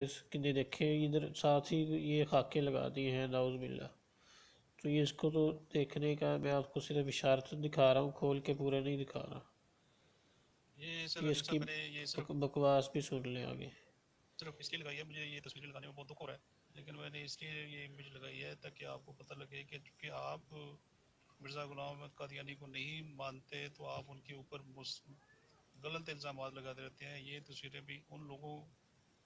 اس کے دیکھیں ادھر ساتھ ہی یہ خاکے لگا دی ہیں نعوذ باللہ. تو یہ اس کو تو دیکھنے کا میں آپ کو صرف اشارت دکھا رہا ہوں، کھول کے پورا نہیں دکھا رہا. یہ تو اس کی میں نے یہ بکواس بھی سن لیں آگے. صرف اس لیے لگائی ہے، مجھے یہ تصویر لگانے میں بہت دکھ ہو رہا ہے، لیکن میں نے اس لیے یہ امیج لگائی ہے تاکہ آپ کو پتہ لگے کہ چونکہ آپ مرزا غلام احمد قادیانی کو نہیں مانتے تو آپ ان کے اوپر غلط الزامات لگاتے رہتے ہیں. یہ تصویریں بھی ان لوگوں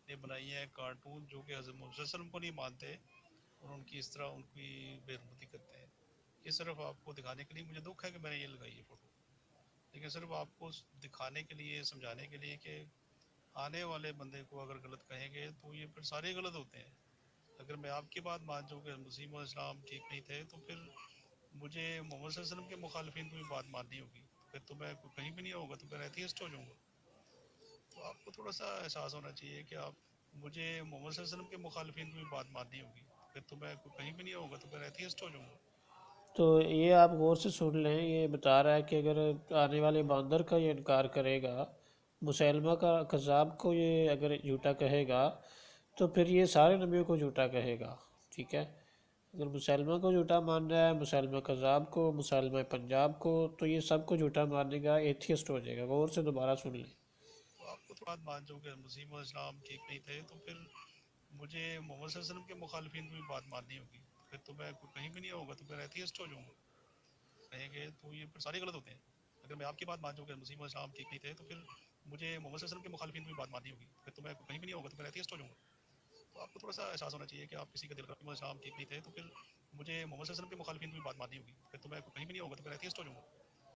نے بنائی ہیں کارٹون جو کہ حضرت محمد صلی اللہ علیہ وسلم کو نہیں مانتے اور ان کی اس طرح ان کی بے حرمتی کرتے ہیں. یہ صرف آپ کو دکھانے کے لیے، مجھے دکھ ہے کہ میں نے یہ لگائی ہے فوٹو، لیکن صرف آپ کو دکھانے کے لیے، سمجھانے کے لیے کہ آنے والے بندے کو اگر غلط کہیں گے تو یہ پھر سارے غلط ہوتے ہیں. اگر میں آپ کی بات مان جاؤں کہ مسیح علیہ السلام ٹھیک نہیں تھے تو پھر مجھے محمد صلی اللہ علیہ وسلم کے مخالفین کو بھی بات ماننی ہوگی، پھر تو میں کہیں بھی نہیں ہوگا، تو میں ایتھیسٹ ہو جاؤں گا. تو آپ کو تھوڑا سا احساس ہونا چاہیے کہ آپ مجھے محمد صلی اللہ علیہ وسلم کے مخالفین کو بھی بات ماننی ہوگی، پھر تو میں کہیں بھی نہیں ہوگا، تو میں ایتھیسٹ ہو جاؤں گا. تو یہ آپ غور سے سن لیں، یہ بتا رہا ہے کہ اگر آنے والے باندر کا یہ انکار کرے گا، مسلمہ کا کذاب کو یہ اگر جھوٹا کہے گا تو پھر یہ سارے نبیوں کو جھوٹا کہے گا. ٹھیک ہے، اگر مسلمہ کو جھوٹا مان رہا ہے، مسلمہ کذاب کو، مسلمہ پنجاب کو، تو یہ سب کو جھوٹا ماننے گا، ایتھیسٹ ہو جائے گا. غور سے دوبارہ سن لیں. تو آپ کو تھوڑا مان جاؤں کہ مسیح علیہ السلام ٹھیک نہیں تھے تو پھر مجھے محمد صلی اللہ علیہ وسلم کے مخالفین کو بھی بات ماننی ہوگی، پھر تو میں کہیں بھی نہیں ہوگا، تو میں ایتھیسٹ ہو جاؤں گا. کہیں گے تو یہ پھر سارے غلط ہوتے ہیں. اگر میں آپ کی بات مان جاؤں کہ مسیح علیہ السلام ٹھیک نہیں تھے تو پھر مجھے محمد صلی اللہ علیہ وسلم کے مخالفین کو بھی بات ماننی ہوگی، پھر تو میں کہیں بھی نہیں ہوگا، تو میں ایتھیسٹ ہو جاؤں گا. تو آپ کو تھوڑا سا احساس ہونا چاہیے کہ آپ کسی کا دل کا اسلام ٹھیک نہیں تھے تو پھر مجھے محمد صلی اللہ علیہ وسلم کے مخالفین کو بھی بات ماننی ہوگی، پھر تو میں کہیں بھی نہیں ہوگا، تو میں ایتھیسٹ ہو جاؤں گا.